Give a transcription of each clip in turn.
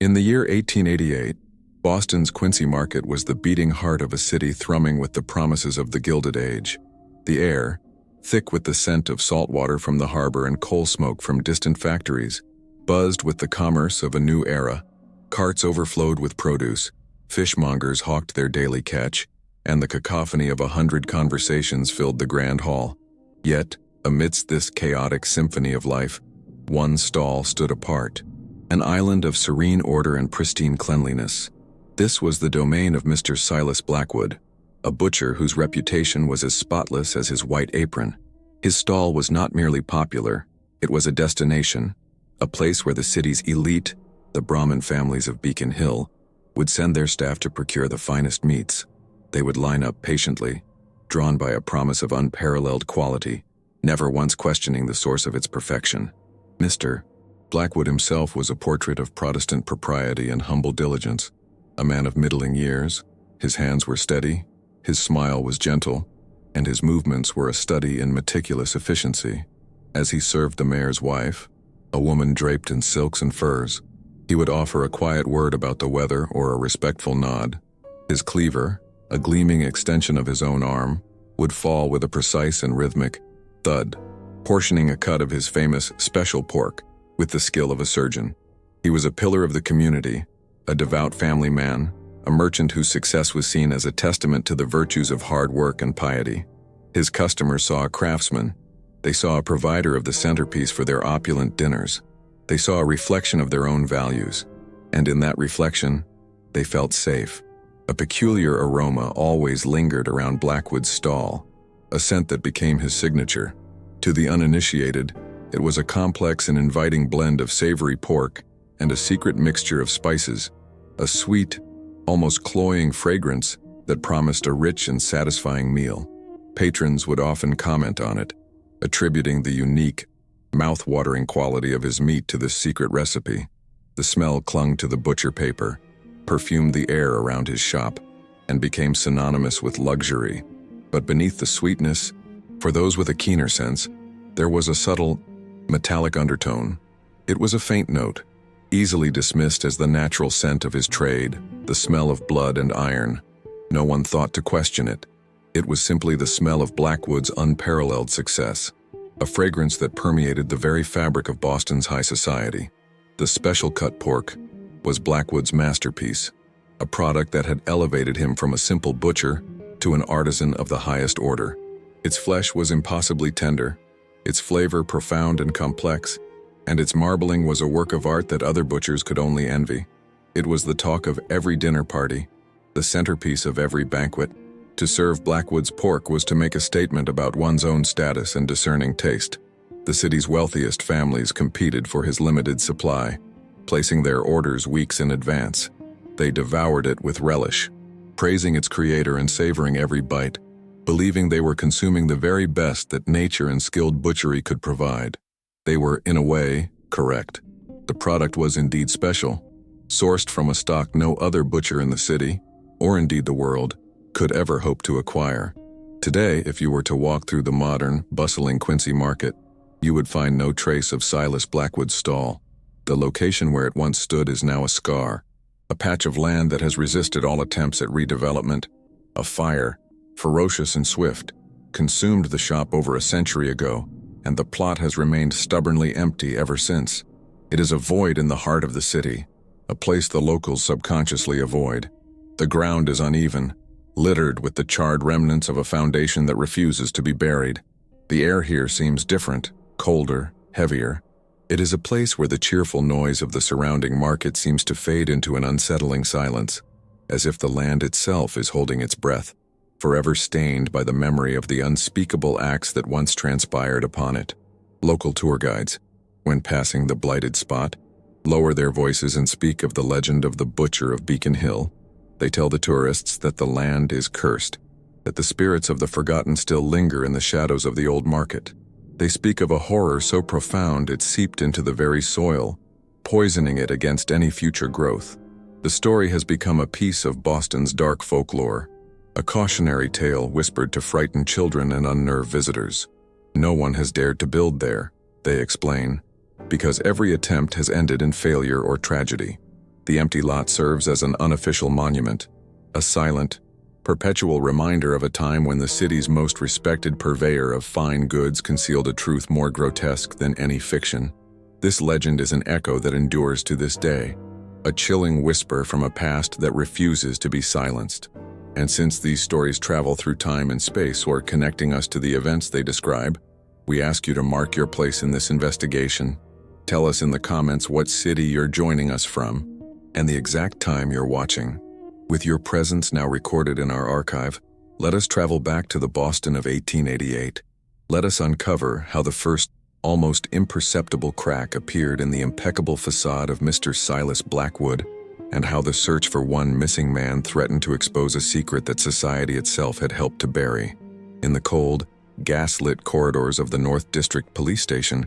In the year 1888, Boston's Quincy Market was the beating heart of a city thrumming with the promises of the Gilded Age. The air, thick with the scent of salt water from the harbor and coal smoke from distant factories, buzzed with the commerce of a new era. Carts overflowed with produce, fishmongers hawked their daily catch, and the cacophony of 100 conversations filled the grand hall. Yet, amidst this chaotic symphony of life, one stall stood apart, an island of serene order and pristine cleanliness. This was the domain of Mr. Silas Blackwood, a butcher whose reputation was as spotless as his white apron. His stall was not merely popular, it was a destination, a place where the city's elite, the Brahmin families of Beacon Hill, would send their staff to procure the finest meats. They would line up patiently, drawn by a promise of unparalleled quality, never once questioning the source of its perfection. Mr. Blackwood himself was a portrait of Protestant propriety and humble diligence. A man of middling years, his hands were steady, his smile was gentle, and his movements were a study in meticulous efficiency. As he served the mayor's wife, a woman draped in silks and furs, he would offer a quiet word about the weather or a respectful nod. His cleaver, a gleaming extension of his own arm, would fall with a precise and rhythmic thud, portioning a cut of his famous special pork with the skill of a surgeon. He was a pillar of the community, a devout family man, a merchant whose success was seen as a testament to the virtues of hard work and piety. His customers saw a craftsman. They saw a provider of the centerpiece for their opulent dinners. They saw a reflection of their own values, and in that reflection, they felt safe. A peculiar aroma always lingered around Blackwood's stall, a scent that became his signature. To the uninitiated, it was a complex and inviting blend of savory pork and a secret mixture of spices, a sweet, almost cloying fragrance that promised a rich and satisfying meal. Patrons would often comment on it, attributing the unique, mouth-watering quality of his meat to this secret recipe. The smell clung to the butcher paper, perfumed the air around his shop, and became synonymous with luxury. But beneath the sweetness, for those with a keener sense, there was a subtle, metallic undertone. It was a faint note, easily dismissed as the natural scent of his trade, the smell of blood and iron. No one thought to question it. It was simply the smell of Blackwood's unparalleled success, a fragrance that permeated the very fabric of Boston's high society. The special cut pork was Blackwood's masterpiece, a product that had elevated him from a simple butcher to an artisan of the highest order. Its flesh was impossibly tender, its flavor profound and complex, and its marbling was a work of art that other butchers could only envy. It was the talk of every dinner party, the centerpiece of every banquet. To serve Blackwood's pork was to make a statement about one's own status and discerning taste. The city's wealthiest families competed for his limited supply, placing their orders weeks in advance. They devoured it with relish, praising its creator and savoring every bite, believing they were consuming the very best that nature and skilled butchery could provide. They were, in a way, correct. The product was indeed special, sourced from a stock no other butcher in the city, or indeed the world, could ever hope to acquire. Today, if you were to walk through the modern, bustling Quincy Market, you would find no trace of Silas Blackwood's stall. The location where it once stood is now a scar, a patch of land that has resisted all attempts at redevelopment. A fire, ferocious and swift, consumed the shop over a century ago, and the plot has remained stubbornly empty ever since. It is a void in the heart of the city, a place the locals subconsciously avoid. The ground is uneven, littered with the charred remnants of a foundation that refuses to be buried. The air here seems different, colder, heavier. It is a place where the cheerful noise of the surrounding market seems to fade into an unsettling silence, as if the land itself is holding its breath, forever stained by the memory of the unspeakable acts that once transpired upon it. Local tour guides, when passing the blighted spot, lower their voices and speak of the legend of the butcher of Beacon Hill. They tell the tourists that the land is cursed, that the spirits of the forgotten still linger in the shadows of the old market. They speak of a horror so profound it seeped into the very soil, poisoning it against any future growth. The story has become a piece of Boston's dark folklore, a cautionary tale whispered to frightened children and unnerved visitors. No one has dared to build there, they explain, because every attempt has ended in failure or tragedy. The empty lot serves as an unofficial monument, a silent, perpetual reminder of a time when the city's most respected purveyor of fine goods concealed a truth more grotesque than any fiction. This legend is an echo that endures to this day, a chilling whisper from a past that refuses to be silenced. And since these stories travel through time and space, or connecting us to the events they describe, we ask you to mark your place in this investigation. Tell us in the comments what city you're joining us from and the exact time you're watching. With your presence now recorded in our archive, let us travel back to the Boston of 1888. Let us uncover how the first, almost imperceptible crack appeared in the impeccable facade of Mr. Silas Blackwood, and how the search for one missing man threatened to expose a secret that society itself had helped to bury. In the cold, gas-lit corridors of the North District Police Station,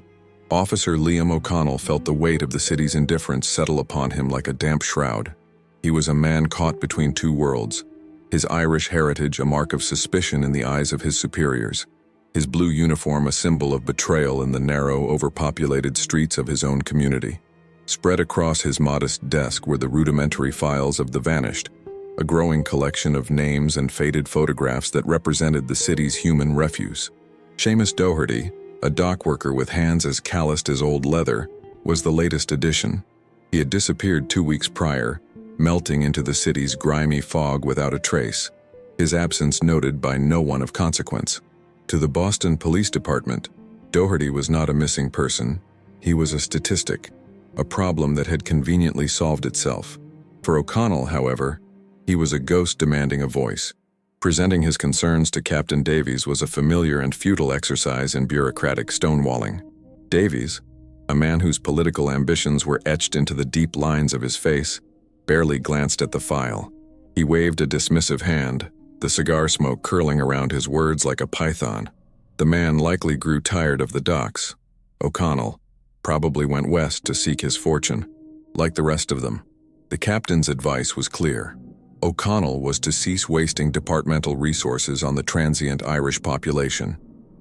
Officer Liam O'Connell felt the weight of the city's indifference settle upon him like a damp shroud. He was a man caught between two worlds, his Irish heritage a mark of suspicion in the eyes of his superiors, his blue uniform a symbol of betrayal in the narrow, overpopulated streets of his own community. Spread across his modest desk were the rudimentary files of the vanished, a growing collection of names and faded photographs that represented the city's human refuse. Seamus Doherty, a dock worker with hands as calloused as old leather, was the latest addition. He had disappeared 2 weeks prior, melting into the city's grimy fog without a trace, his absence noted by no one of consequence. To the Boston Police Department, Doherty was not a missing person. He was a statistic, a problem that had conveniently solved itself. For O'Connell, however, he was a ghost demanding a voice. Presenting his concerns to Captain Davies was a familiar and futile exercise in bureaucratic stonewalling. Davies, a man whose political ambitions were etched into the deep lines of his face, barely glanced at the file. He waved a dismissive hand, the cigar smoke curling around his words like a python. The man likely grew tired of the docks. O'Connell probably went west to seek his fortune. Like the rest of them, the captain's advice was clear. O'Connell was to cease wasting departmental resources on the transient Irish population.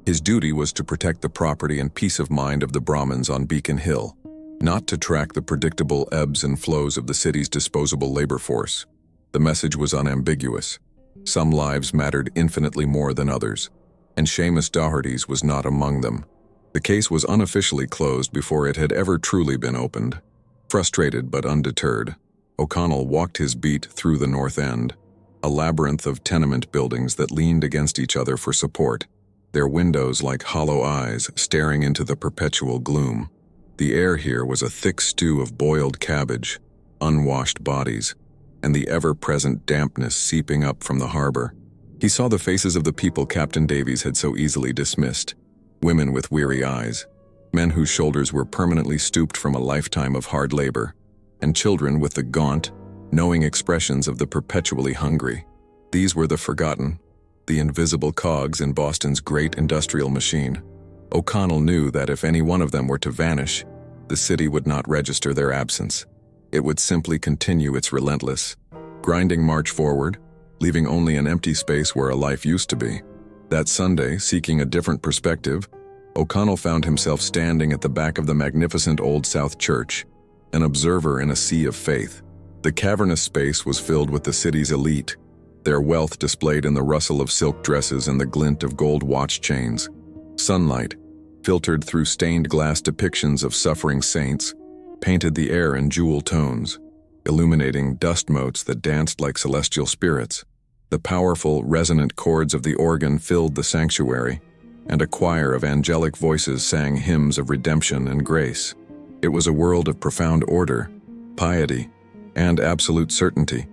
His duty was to protect the property and peace of mind of the Brahmins on Beacon Hill, not to track the predictable ebbs and flows of the city's disposable labor force. The message was unambiguous. Some lives mattered infinitely more than others, and Seamus Doherty's was not among them. The case was unofficially closed before it had ever truly been opened. Frustrated but undeterred, O'Connell walked his beat through the North End, a labyrinth of tenement buildings that leaned against each other for support, their windows like hollow eyes staring into the perpetual gloom. The air here was a thick stew of boiled cabbage, unwashed bodies, and the ever-present dampness seeping up from the harbor. He saw the faces of the people Captain Davies had so easily dismissed, women with weary eyes, men whose shoulders were permanently stooped from a lifetime of hard labor, and children with the gaunt, knowing expressions of the perpetually hungry. These were the forgotten, the invisible cogs in Boston's great industrial machine. O'Connell knew that if any one of them were to vanish, the city would not register their absence. It would simply continue its relentless, grinding march forward, leaving only an empty space where a life used to be. That Sunday, seeking a different perspective, O'Connell found himself standing at the back of the magnificent Old South Church, an observer in a sea of faith. The cavernous space was filled with the city's elite, their wealth displayed in the rustle of silk dresses and the glint of gold watch chains. Sunlight, filtered through stained glass depictions of suffering saints, painted the air in jewel tones, illuminating dust motes that danced like celestial spirits. The powerful, resonant chords of the organ filled the sanctuary, and a choir of angelic voices sang hymns of redemption and grace. It was a world of profound order, piety, and absolute certainty,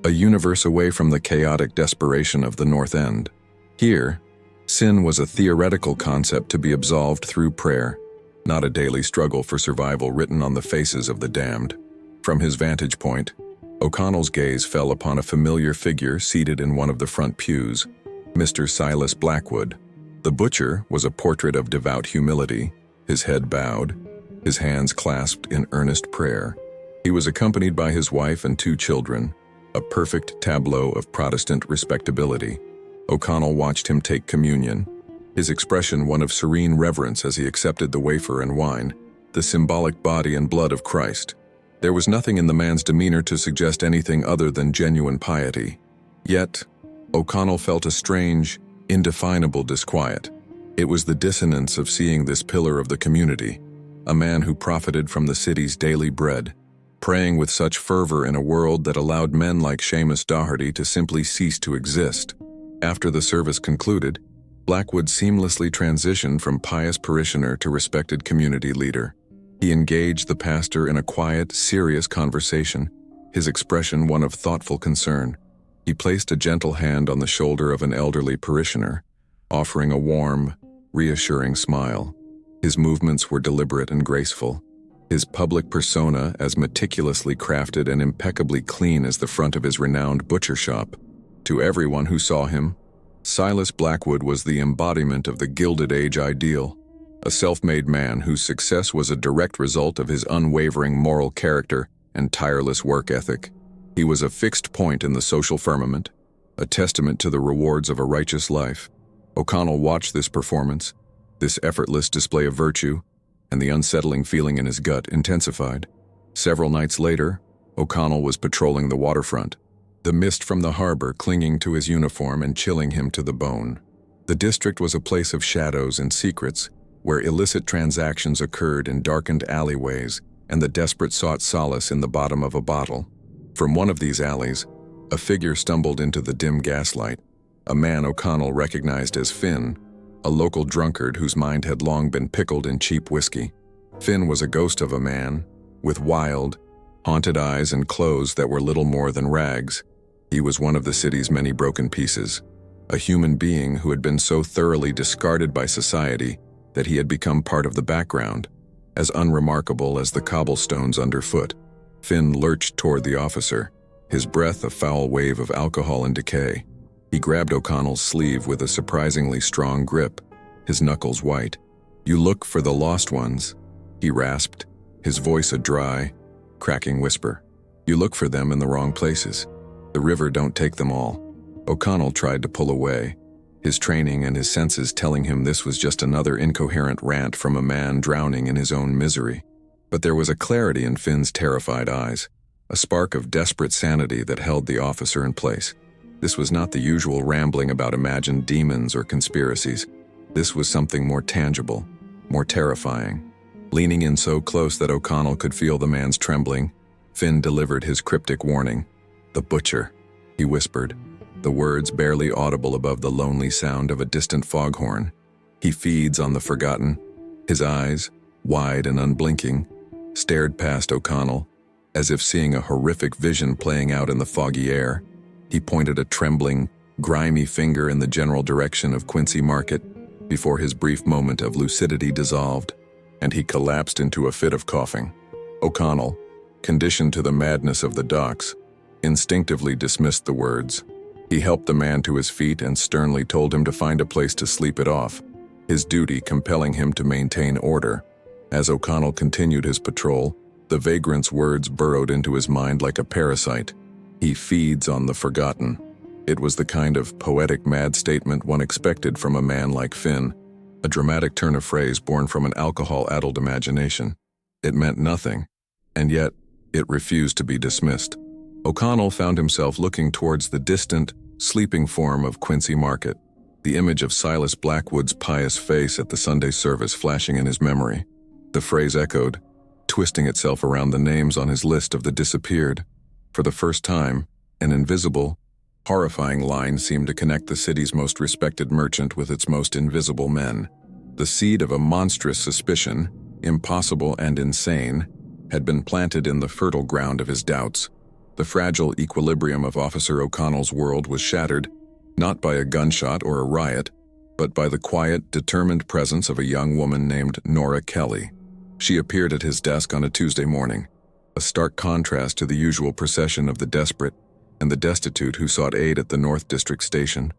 a universe away from the chaotic desperation of the North End. Here, sin was a theoretical concept to be absolved through prayer, not a daily struggle for survival written on the faces of the damned. From his vantage point, O'Connell's gaze fell upon a familiar figure seated in one of the front pews, Mr. Silas Blackwood. The butcher was a portrait of devout humility, his head bowed, his hands clasped in earnest prayer. He was accompanied by his wife and 2 children, a perfect tableau of Protestant respectability. O'Connell watched him take communion, his expression one of serene reverence as he accepted the wafer and wine, the symbolic body and blood of Christ. There was nothing in the man's demeanor to suggest anything other than genuine piety. Yet, O'Connell felt a strange, indefinable disquiet. It was the dissonance of seeing this pillar of the community, a man who profited from the city's daily bread, praying with such fervor in a world that allowed men like Seamus Doherty to simply cease to exist. After the service concluded, Blackwood seamlessly transitioned from pious parishioner to respected community leader. He engaged the pastor in a quiet, serious conversation, his expression one of thoughtful concern. He placed a gentle hand on the shoulder of an elderly parishioner, offering a warm, reassuring smile. His movements were deliberate and graceful, his public persona as meticulously crafted and impeccably clean as the front of his renowned butcher shop. To everyone who saw him, Silas Blackwood was the embodiment of the Gilded Age ideal, a self-made man whose success was a direct result of his unwavering moral character and tireless work ethic. He was a fixed point in the social firmament, a testament to the rewards of a righteous life. O'Connell watched this performance, this effortless display of virtue, and the unsettling feeling in his gut intensified. Several nights later, O'Connell was patrolling the waterfront, the mist from the harbor clinging to his uniform and chilling him to the bone. The district was a place of shadows and secrets, where illicit transactions occurred in darkened alleyways, and the desperate sought solace in the bottom of a bottle. From one of these alleys, a figure stumbled into the dim gaslight, a man O'Connell recognized as Finn, a local drunkard whose mind had long been pickled in cheap whiskey. Finn was a ghost of a man, with wild, haunted eyes and clothes that were little more than rags. He was one of the city's many broken pieces, a human being who had been so thoroughly discarded by society that he had become part of the background, as unremarkable as the cobblestones underfoot. Finn lurched toward the officer, his breath a foul wave of alcohol and decay. He grabbed O'Connell's sleeve with a surprisingly strong grip, his knuckles white. "You look for the lost ones," he rasped, his voice a dry, cracking whisper. "You look for them in the wrong places. The river don't take them all." O'Connell tried to pull away, his training and his senses telling him this was just another incoherent rant from a man drowning in his own misery. But there was a clarity in Finn's terrified eyes, a spark of desperate sanity that held the officer in place. This was not the usual rambling about imagined demons or conspiracies. This was something more tangible, more terrifying. Leaning in so close that O'Connell could feel the man's trembling, Finn delivered his cryptic warning. "The butcher," he whispered, the words barely audible above the lonely sound of a distant foghorn. "He feeds on the forgotten." His eyes, wide and unblinking, stared past O'Connell, as if seeing a horrific vision playing out in the foggy air. He pointed a trembling, grimy finger in the general direction of Quincy Market before his brief moment of lucidity dissolved, and he collapsed into a fit of coughing. O'Connell, conditioned to the madness of the docks, instinctively dismissed the words. He helped the man to his feet and sternly told him to find a place to sleep it off, his duty compelling him to maintain order. As O'Connell continued his patrol, the vagrant's words burrowed into his mind like a parasite. "He feeds on the forgotten." It was the kind of poetic mad statement one expected from a man like Finn, a dramatic turn of phrase born from an alcohol-addled imagination. It meant nothing, and yet it refused to be dismissed. O'Connell found himself looking towards the distant, sleeping form of Quincy Market, the image of Silas Blackwood's pious face at the Sunday service flashing in his memory. The phrase echoed, twisting itself around the names on his list of the disappeared. For the first time, an invisible, horrifying line seemed to connect the city's most respected merchant with its most invisible men. The seed of a monstrous suspicion, impossible and insane, had been planted in the fertile ground of his doubts. The fragile equilibrium of Officer O'Connell's world was shattered, not by a gunshot or a riot, but by the quiet, determined presence of a young woman named Nora Kelly. She appeared at his desk on a Tuesday morning, a stark contrast to the usual procession of the desperate and the destitute who sought aid at the North District station.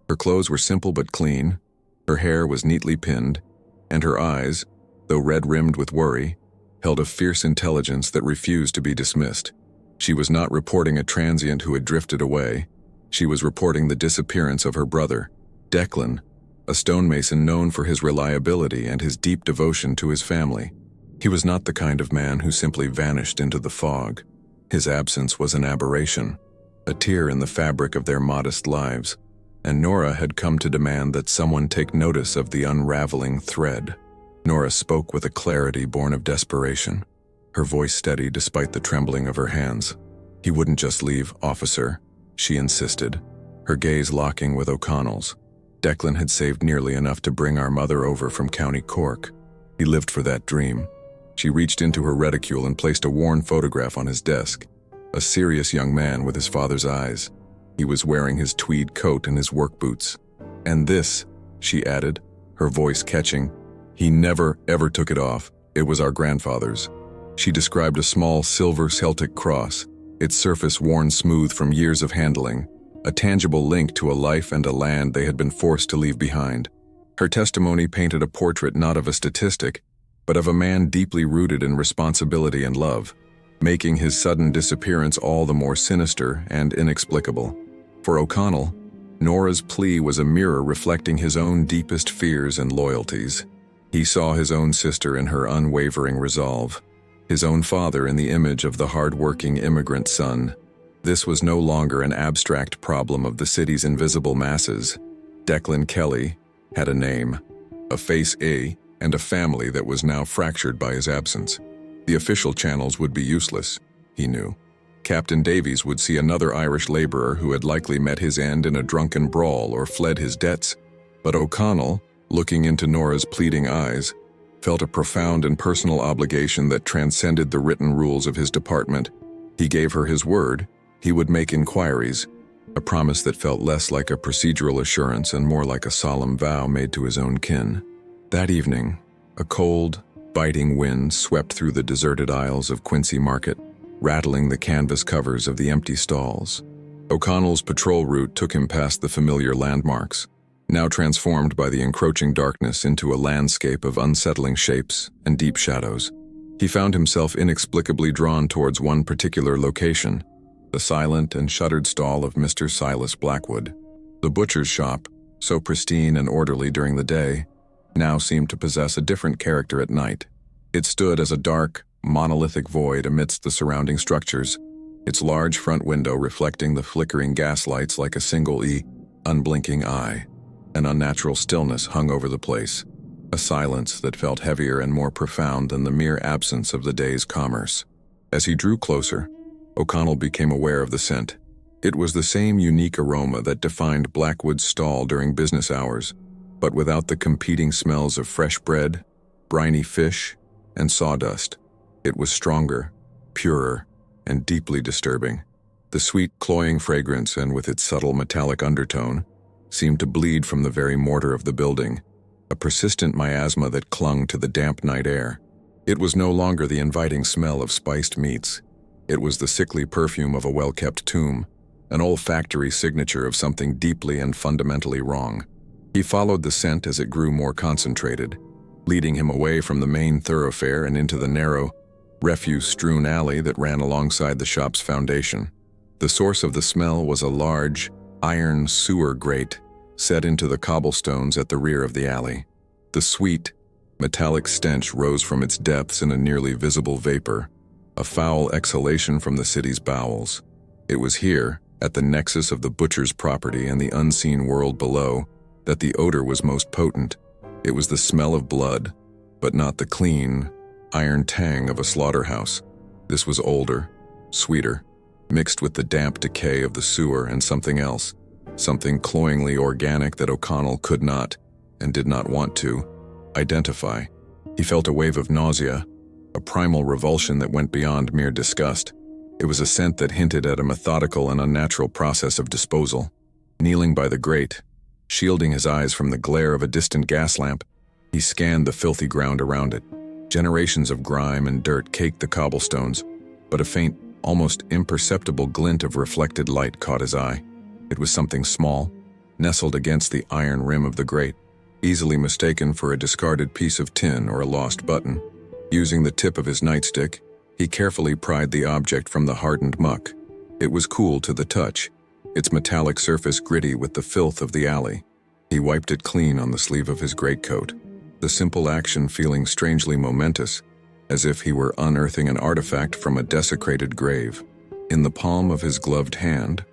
Her clothes were simple but clean, her hair was neatly pinned, and her eyes, though red-rimmed with worry, held a fierce intelligence that refused to be dismissed. She was not reporting a transient who had drifted away. She was reporting the disappearance of her brother, Declan, a stonemason known for his reliability and his deep devotion to his family. He was not the kind of man who simply vanished into the fog. His absence was an aberration, a tear in the fabric of their modest lives, and Nora had come to demand that someone take notice of the unraveling thread. Nora spoke with a clarity born of desperation, her voice steady despite the trembling of her hands. "He wouldn't just leave, officer," she insisted, her gaze locking with O'Connell's. "Declan had saved nearly enough to bring our mother over from County Cork. He lived for that dream." She reached into her reticule and placed a worn photograph on his desk. A serious young man with his father's eyes. He was wearing his tweed coat and his work boots. "And this," she added, her voice catching, "he never, ever took it off. It was our grandfather's." She described a small silver Celtic cross, its surface worn smooth from years of handling, a tangible link to a life and a land they had been forced to leave behind. Her testimony painted a portrait not of a statistic, but of a man deeply rooted in responsibility and love, making his sudden disappearance all the more sinister and inexplicable. For O'Connell, Nora's plea was a mirror reflecting his own deepest fears and loyalties. He saw his own sister in her unwavering resolve, his own father in the image of the hard-working immigrant son. This was no longer an abstract problem of the city's invisible masses. Declan Kelly had a name, a face, and a family that was now fractured by his absence. The official channels would be useless, he knew. Captain Davies would see another Irish laborer who had likely met his end in a drunken brawl or fled his debts. But O'Connell, looking into Nora's pleading eyes, felt a profound and personal obligation that transcended the written rules of his department. He gave her his word he would make inquiries, a promise that felt less like a procedural assurance and more like a solemn vow made to his own kin. That evening, a cold, biting wind swept through the deserted aisles of Quincy Market, rattling the canvas covers of the empty stalls. O'Connell's patrol route took him past the familiar landmarks, now transformed by the encroaching darkness into a landscape of unsettling shapes and deep shadows. He found himself inexplicably drawn towards one particular location, the silent and shuttered stall of Mr. Silas Blackwood. The butcher's shop, so pristine and orderly during the day, now seemed to possess a different character at night. It stood as a dark, monolithic void amidst the surrounding structures, its large front window reflecting the flickering gaslights like a single unblinking eye. An unnatural stillness hung over the place, a silence that felt heavier and more profound than the mere absence of the day's commerce. As he drew closer, O'Connell became aware of the scent. It was the same unique aroma that defined Blackwood's stall during business hours, but without the competing smells of fresh bread, briny fish, and sawdust. It was stronger, purer, and deeply disturbing. The sweet, cloying fragrance, and with its subtle metallic undertone, seemed to bleed from the very mortar of the building, a persistent miasma that clung to the damp night air. It was no longer the inviting smell of spiced meats. It was the sickly perfume of a well-kept tomb, an olfactory signature of something deeply and fundamentally wrong. He followed the scent as it grew more concentrated, leading him away from the main thoroughfare and into the narrow, refuse-strewn alley that ran alongside the shop's foundation. The source of the smell was a large, iron sewer grate set into the cobblestones at the rear of the alley. The sweet, metallic stench rose from its depths in a nearly visible vapor, a foul exhalation from the city's bowels. It was here, at the nexus of the butcher's property and the unseen world below, that the odor was most potent. It was the smell of blood, but not the clean, iron tang of a slaughterhouse. This was older, sweeter, mixed with the damp decay of the sewer and something else, something cloyingly organic that O'Connell could not, and did not want to, identify. He felt a wave of nausea, a primal revulsion that went beyond mere disgust. It was a scent that hinted at a methodical and unnatural process of disposal. Kneeling by the grate, shielding his eyes from the glare of a distant gas lamp, he scanned the filthy ground around it. Generations of grime and dirt caked the cobblestones, but a faint, almost imperceptible glint of reflected light caught his eye. It was something small, nestled against the iron rim of the grate, easily mistaken for a discarded piece of tin or a lost button. Using the tip of his nightstick, he carefully pried the object from the hardened muck. It was cool to the touch, its metallic surface gritty with the filth of the alley. He wiped it clean on the sleeve of his greatcoat, the simple action feeling strangely momentous, as if he were unearthing an artifact from a desecrated grave. In the palm of his gloved hand,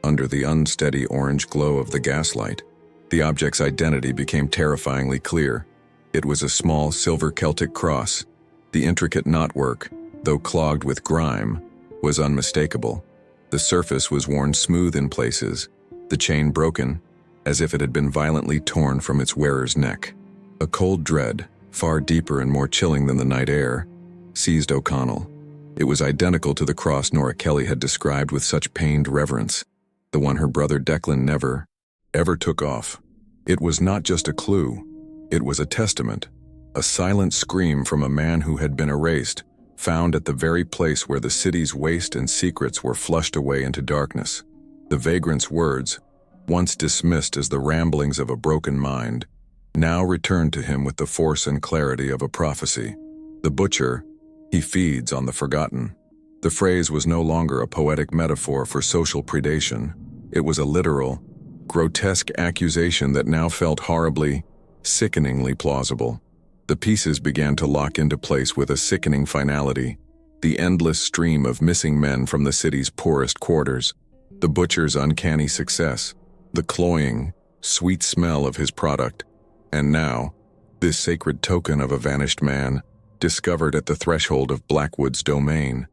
under the unsteady orange glow of the gaslight, the object's identity became terrifyingly clear. It was a small silver Celtic cross. The intricate knotwork, though clogged with grime, was unmistakable. The surface was worn smooth in places, the chain broken, as if it had been violently torn from its wearer's neck. A cold dread, far deeper and more chilling than the night air, seized O'Connell. It was identical to the cross Nora Kelly had described with such pained reverence, the one her brother Declan never, ever took off. It was not just a clue, it was a testament, a silent scream from a man who had been erased, found at the very place where the city's waste and secrets were flushed away into darkness. The vagrant's words, once dismissed as the ramblings of a broken mind, now returned to him with the force and clarity of a prophecy. The butcher, he feeds on the forgotten. The phrase was no longer a poetic metaphor for social predation. It was a literal, grotesque accusation that now felt horribly, sickeningly plausible. The pieces began to lock into place with a sickening finality. The endless stream of missing men from the city's poorest quarters, the butcher's uncanny success, the cloying, sweet smell of his product, and now, this sacred token of a vanished man, discovered at the threshold of Blackwood's domain.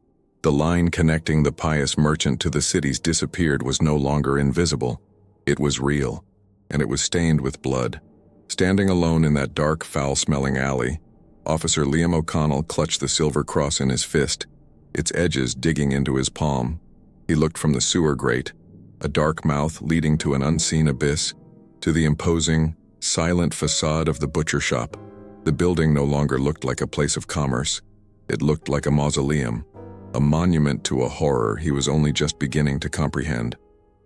The line connecting the pious merchant to the city's disappeared was no longer invisible. It was real, and it was stained with blood. Standing alone in that dark, foul-smelling alley, Officer Liam O'Connell clutched the silver cross in his fist, its edges digging into his palm. He looked from the sewer grate, a dark mouth leading to an unseen abyss, to the imposing, silent facade of the butcher shop. The building no longer looked like a place of commerce. It looked like a mausoleum, a monument to a horror he was only just beginning to comprehend.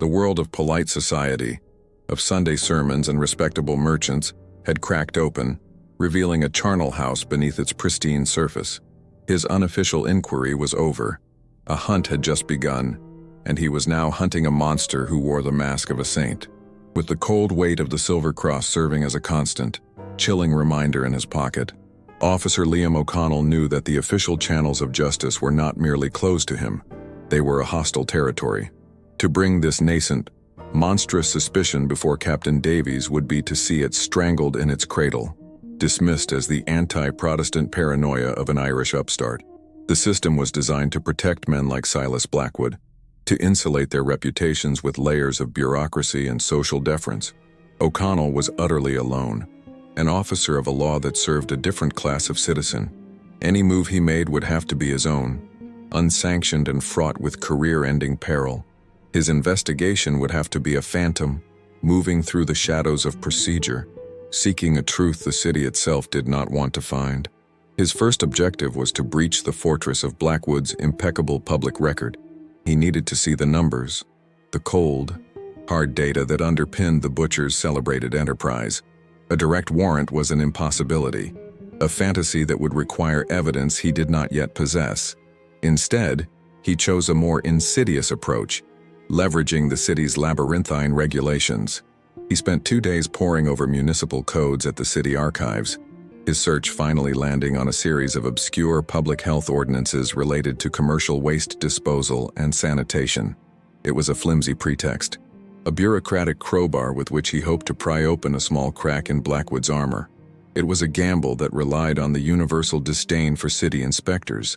The world of polite society, of Sunday sermons and respectable merchants, had cracked open, revealing a charnel house beneath its pristine surface. His unofficial inquiry was over. A hunt had just begun, and he was now hunting a monster who wore the mask of a saint. With the cold weight of the silver cross serving as a constant, chilling reminder in his pocket, Officer Liam O'Connell knew that the official channels of justice were not merely closed to him. They were a hostile territory. To bring this nascent, monstrous suspicion before Captain Davies would be to see it strangled in its cradle, dismissed as the anti-Protestant paranoia of an Irish upstart. The system was designed to protect men like Silas Blackwood, to insulate their reputations with layers of bureaucracy and social deference. O'Connell was utterly alone, an officer of a law that served a different class of citizen. Any move he made would have to be his own, unsanctioned and fraught with career-ending peril. His investigation would have to be a phantom, moving through the shadows of procedure, seeking a truth the city itself did not want to find. His first objective was to breach the fortress of Blackwood's impeccable public record. He needed to see the numbers, the cold, hard data that underpinned the butcher's celebrated enterprise. A direct warrant was an impossibility, a fantasy that would require evidence he did not yet possess. Instead, he chose a more insidious approach, leveraging the city's labyrinthine regulations. He spent 2 days poring over municipal codes at the city archives, his search finally landing on a series of obscure public health ordinances related to commercial waste disposal and sanitation. It was a flimsy pretext, a bureaucratic crowbar with which he hoped to pry open a small crack in Blackwood's armor. It was a gamble that relied on the universal disdain for city inspectors,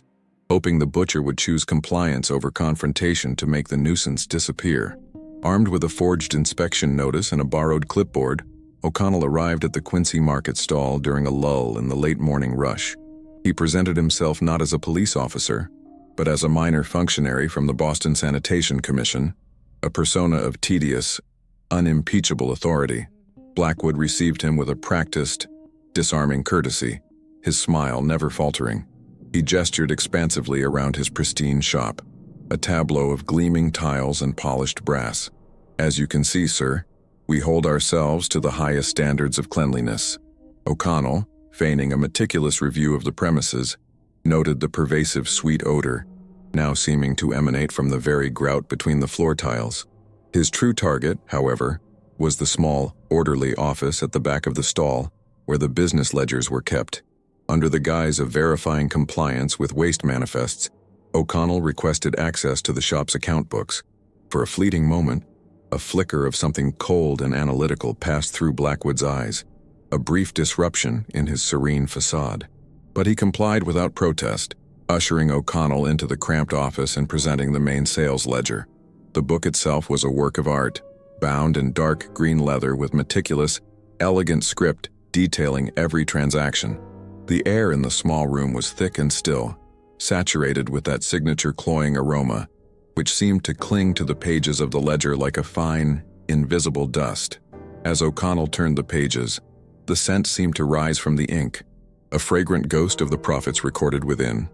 hoping the butcher would choose compliance over confrontation to make the nuisance disappear. Armed with a forged inspection notice and a borrowed clipboard, O'Connell arrived at the Quincy Market stall during a lull in the late morning rush. He presented himself not as a police officer, but as a minor functionary from the Boston Sanitation Commission, a persona of tedious, unimpeachable authority. Blackwood received him with a practiced, disarming courtesy, his smile never faltering. He gestured expansively around his pristine shop, a tableau of gleaming tiles and polished brass. "As you can see, sir, we hold ourselves to the highest standards of cleanliness." O'Connell, feigning a meticulous review of the premises, noted the pervasive sweet odor, now seeming to emanate from the very grout between the floor tiles. His true target, however, was the small, orderly office at the back of the stall, where the business ledgers were kept. Under the guise of verifying compliance with waste manifests, O'Connell requested access to the shop's account books. For a fleeting moment, a flicker of something cold and analytical passed through Blackwood's eyes, a brief disruption in his serene facade. But he complied without protest, ushering O'Connell into the cramped office and presenting the main sales ledger. The book itself was a work of art, bound in dark green leather with meticulous, elegant script detailing every transaction. The air in the small room was thick and still, saturated with that signature cloying aroma, which seemed to cling to the pages of the ledger like a fine, invisible dust. As O'Connell turned the pages, the scent seemed to rise from the ink, a fragrant ghost of the profits recorded within.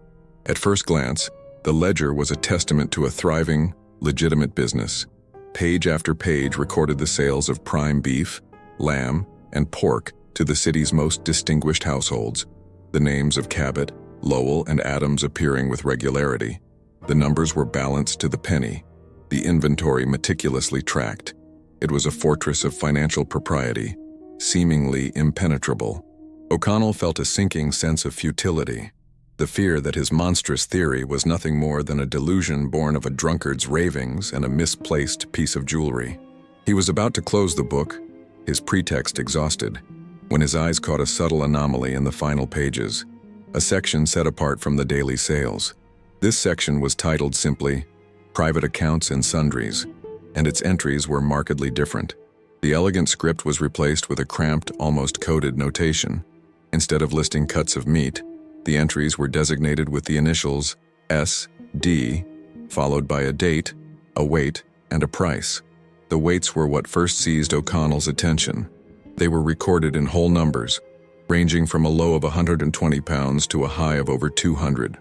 At first glance, the ledger was a testament to a thriving, legitimate business. Page after page recorded the sales of prime beef, lamb, and pork to the city's most distinguished households, the names of Cabot, Lowell, and Adams appearing with regularity. The numbers were balanced to the penny, the inventory meticulously tracked. It was a fortress of financial propriety, seemingly impenetrable. O'Connell felt a sinking sense of futility, the fear that his monstrous theory was nothing more than a delusion born of a drunkard's ravings and a misplaced piece of jewelry. He was about to close the book, his pretext exhausted, when his eyes caught a subtle anomaly in the final pages, a section set apart from the daily sales. This section was titled simply, Private Accounts and Sundries, and its entries were markedly different. The elegant script was replaced with a cramped, almost coded notation. Instead of listing cuts of meat, the entries were designated with the initials S.D., followed by a date, a weight, and a price. The weights were what first seized O'Connell's attention. They were recorded in whole numbers, ranging from a low of 120 pounds to a high of over 200.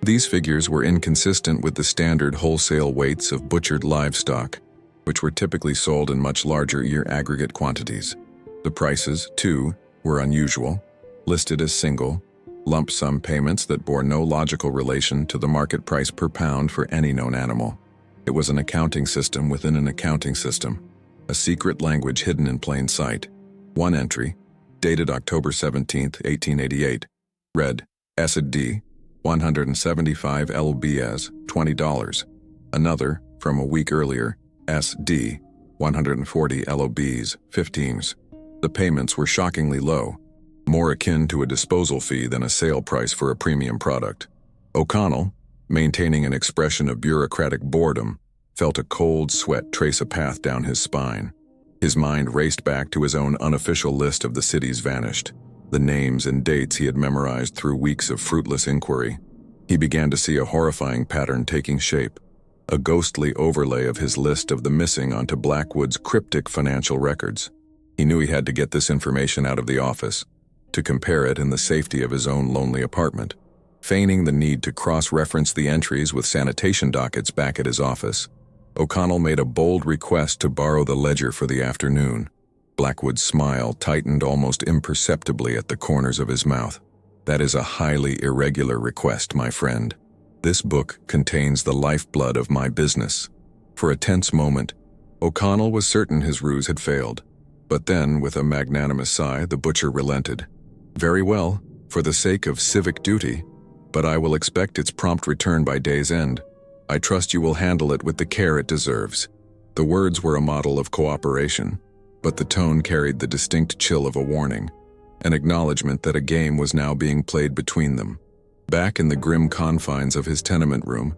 These figures were inconsistent with the standard wholesale weights of butchered livestock, which were typically sold in much larger year aggregate quantities. The prices, too, were unusual, listed as single, lump sum payments that bore no logical relation to the market price per pound for any known animal. It was an accounting system within an accounting system, a secret language hidden in plain sight. One entry, dated October 17, 1888, read, S.D., 175 lbs, $20. Another, from a week earlier, S.D., 140 lbs, 15s. The payments were shockingly low, more akin to a disposal fee than a sale price for a premium product. O'Connell, maintaining an expression of bureaucratic boredom, felt a cold sweat trace a path down his spine. His mind raced back to his own unofficial list of the cities vanished, the names and dates he had memorized through weeks of fruitless inquiry. He began to see a horrifying pattern taking shape, a ghostly overlay of his list of the missing onto Blackwood's cryptic financial records. He knew he had to get this information out of the office, to compare it in the safety of his own lonely apartment. Feigning the need to cross-reference the entries with sanitation dockets back at his office, O'Connell made a bold request to borrow the ledger for the afternoon. Blackwood's smile tightened almost imperceptibly at the corners of his mouth. That is a highly irregular request, my friend. This book contains the lifeblood of my business. For a tense moment, O'Connell was certain his ruse had failed. But then, with a magnanimous sigh, the butcher relented. Very well, for the sake of civic duty, but I will expect its prompt return by day's end. I trust you will handle it with the care it deserves. The words were a model of cooperation, but the tone carried the distinct chill of a warning, an acknowledgement that a game was now being played between them. Back in the grim confines of his tenement room,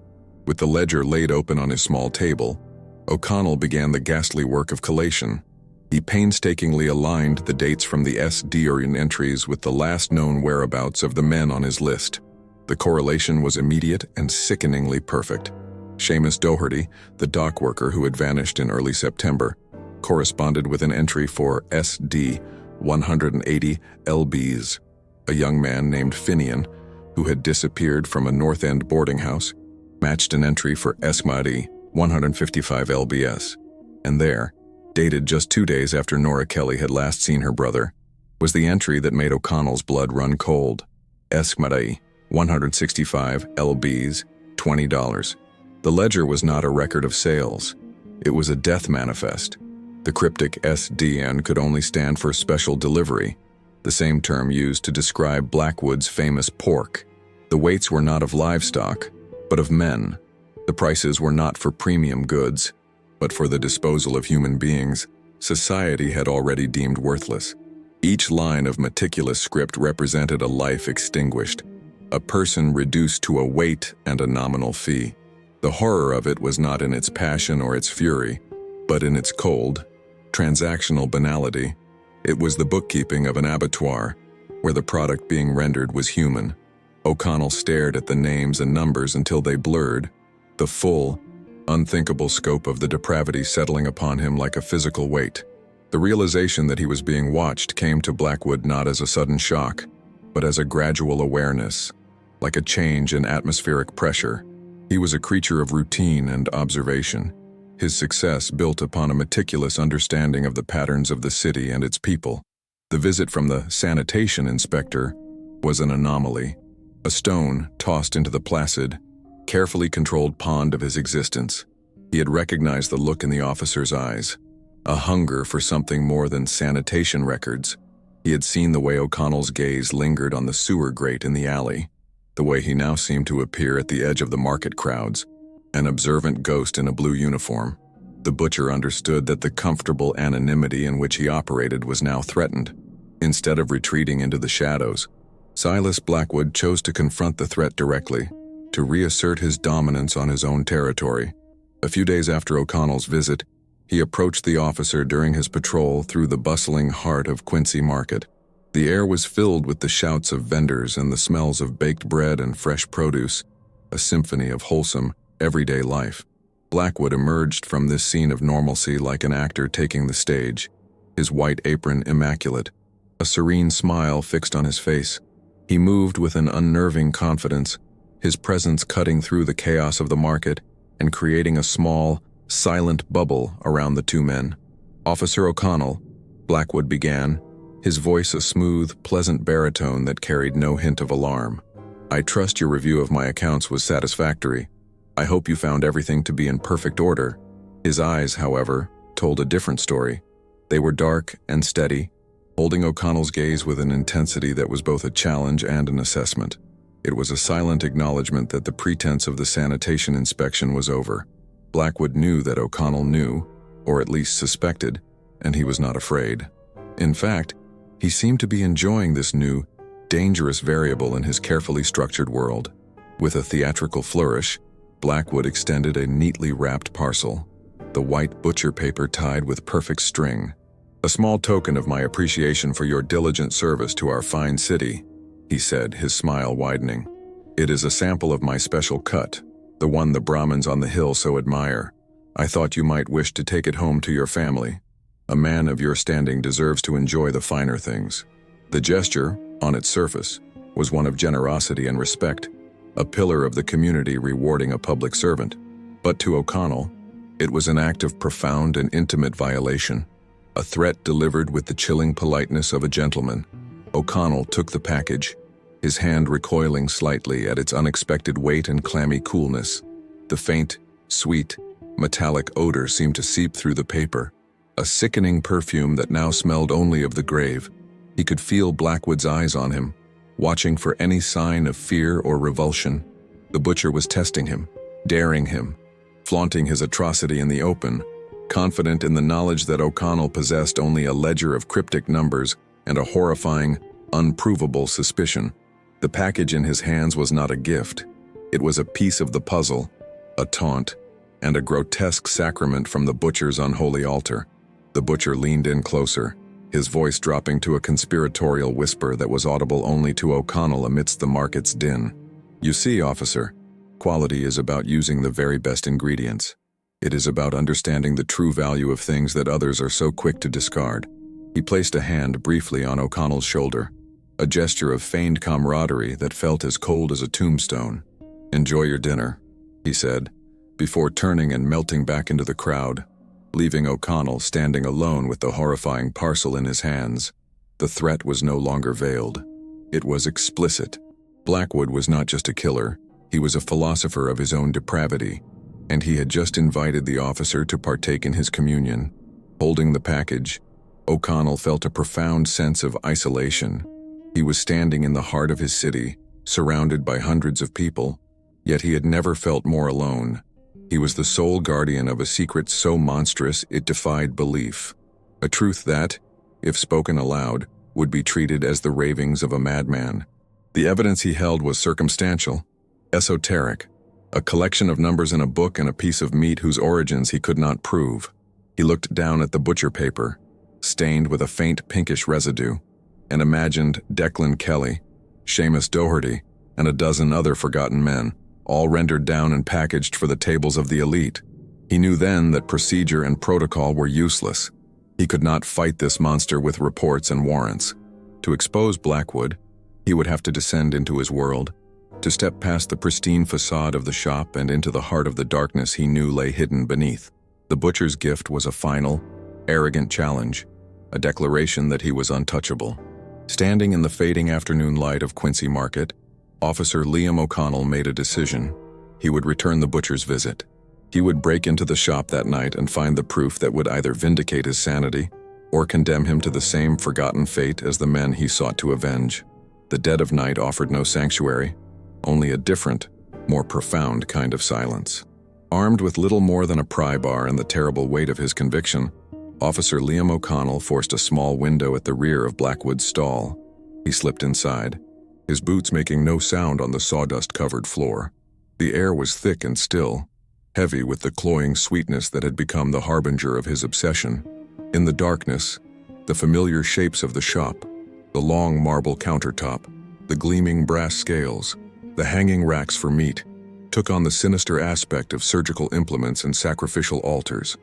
with the ledger laid open on his small table, O'Connell began the ghastly work of collation. He painstakingly aligned the dates from the S.D. entries with the last known whereabouts of the men on his list. The correlation was immediate and sickeningly perfect. Seamus Doherty, the dock worker who had vanished in early September, corresponded with an entry for S.D. 180 lbs. A young man named Finian, who had disappeared from a North End boarding house, matched an entry for S.D. 155 lbs. And there, dated just 2 days after Nora Kelly had last seen her brother, was the entry that made O'Connell's blood run cold. S.D. 165 lbs, $20. The ledger was not a record of sales. It was a death manifest. The cryptic SDN could only stand for special delivery, the same term used to describe Blackwood's famous pork. The weights were not of livestock, but of men. The prices were not for premium goods, but for the disposal of human beings society had already deemed worthless. Each line of meticulous script represented a life extinguished, a person reduced to a weight and a nominal fee. The horror of it was not in its passion or its fury, but in its cold, transactional banality. It was the bookkeeping of an abattoir, where the product being rendered was human. O'Connell stared at the names and numbers until they blurred, the full, unthinkable scope of the depravity settling upon him like a physical weight. The realization that he was being watched came to Blackwood not as a sudden shock, but as a gradual awareness, like a change in atmospheric pressure. He was a creature of routine and observation. His success built upon a meticulous understanding of the patterns of the city and its people. The visit from the sanitation inspector was an anomaly, a stone tossed into the placid, carefully controlled pond of his existence. He had recognized the look in the officer's eyes, a hunger for something more than sanitation records. He had seen the way O'Connell's gaze lingered on the sewer grate in the alley, the way he now seemed to appear at the edge of the market crowds, an observant ghost in a blue uniform. The butcher understood that the comfortable anonymity in which he operated was now threatened. Instead of retreating into the shadows, Silas Blackwood chose to confront the threat directly, to reassert his dominance on his own territory. A few days after O'Connell's visit, he approached the officer during his patrol through the bustling heart of Quincy Market. The air was filled with the shouts of vendors and the smells of baked bread and fresh produce, a symphony of wholesome, everyday life. Blackwood emerged from this scene of normalcy like an actor taking the stage, his white apron immaculate, a serene smile fixed on his face. He moved with an unnerving confidence, his presence cutting through the chaos of the market and creating a small, silent bubble around the two men. "Officer O'Connell," Blackwood began, his voice a smooth, pleasant baritone that carried no hint of alarm. "I trust your review of my accounts was satisfactory. I hope you found everything to be in perfect order." His eyes, however, told a different story. They were dark and steady, holding O'Connell's gaze with an intensity that was both a challenge and an assessment. It was a silent acknowledgement that the pretense of the sanitation inspection was over. Blackwood knew that O'Connell knew, or at least suspected, and he was not afraid. In fact, he seemed to be enjoying this new, dangerous variable in his carefully structured world. With a theatrical flourish, Blackwood extended a neatly wrapped parcel, the white butcher paper tied with perfect string. "A small token of my appreciation for your diligent service to our fine city," he said, his smile widening. "It is a sample of my special cut, the one the Brahmins on the hill so admire. I thought you might wish to take it home to your family. A man of your standing deserves to enjoy the finer things." The gesture, on its surface, was one of generosity and respect, a pillar of the community rewarding a public servant. But to O'Connell, it was an act of profound and intimate violation, a threat delivered with the chilling politeness of a gentleman. O'Connell took the package, his hand recoiling slightly at its unexpected weight and clammy coolness. The faint, sweet, metallic odor seemed to seep through the paper, a sickening perfume that now smelled only of the grave. He could feel Blackwood's eyes on him, watching for any sign of fear or revulsion. The butcher was testing him, daring him, flaunting his atrocity in the open, confident in the knowledge that O'Connell possessed only a ledger of cryptic numbers and a horrifying, unprovable suspicion. The package in his hands was not a gift. It was a piece of the puzzle, a taunt, and a grotesque sacrament from the butcher's unholy altar. The butcher leaned in closer, his voice dropping to a conspiratorial whisper that was audible only to O'Connell amidst the market's din. "You see, officer, quality is about using the very best ingredients. It is about understanding the true value of things that others are so quick to discard." He placed a hand briefly on O'Connell's shoulder, a gesture of feigned camaraderie that felt as cold as a tombstone. "Enjoy your dinner," he said, before turning and melting back into the crowd, leaving O'Connell standing alone with the horrifying parcel in his hands. The threat was no longer veiled. It was explicit. Blackwood was not just a killer, he was a philosopher of his own depravity, and he had just invited the officer to partake in his communion. Holding the package, O'Connell felt a profound sense of isolation. He was standing in the heart of his city, surrounded by hundreds of people, yet he had never felt more alone. He was the sole guardian of a secret so monstrous it defied belief. A truth that, if spoken aloud, would be treated as the ravings of a madman. The evidence he held was circumstantial, esoteric, a collection of numbers in a book and a piece of meat whose origins he could not prove. He looked down at the butcher paper, stained with a faint pinkish residue, and imagined Declan Kelly, Seamus Doherty, and a dozen other forgotten men, all rendered down and packaged for the tables of the elite. He knew then that procedure and protocol were useless. He could not fight this monster with reports and warrants. To expose Blackwood, he would have to descend into his world, to step past the pristine facade of the shop and into the heart of the darkness he knew lay hidden beneath. The butcher's gift was a final, arrogant challenge, a declaration that he was untouchable. Standing in the fading afternoon light of Quincy Market, Officer Liam O'Connell made a decision. He would return the butcher's visit. He would break into the shop that night and find the proof that would either vindicate his sanity or condemn him to the same forgotten fate as the men he sought to avenge. The dead of night offered no sanctuary, only a different, more profound kind of silence. Armed with little more than a pry bar and the terrible weight of his conviction, Officer Liam O'Connell forced a small window at the rear of Blackwood's stall. He slipped inside, his boots making no sound on the sawdust-covered floor. The air was thick and still, heavy with the cloying sweetness that had become the harbinger of his obsession. In the darkness, the familiar shapes of the shop, the long marble countertop, the gleaming brass scales, the hanging racks for meat, took on the sinister aspect of surgical implements and sacrificial altars.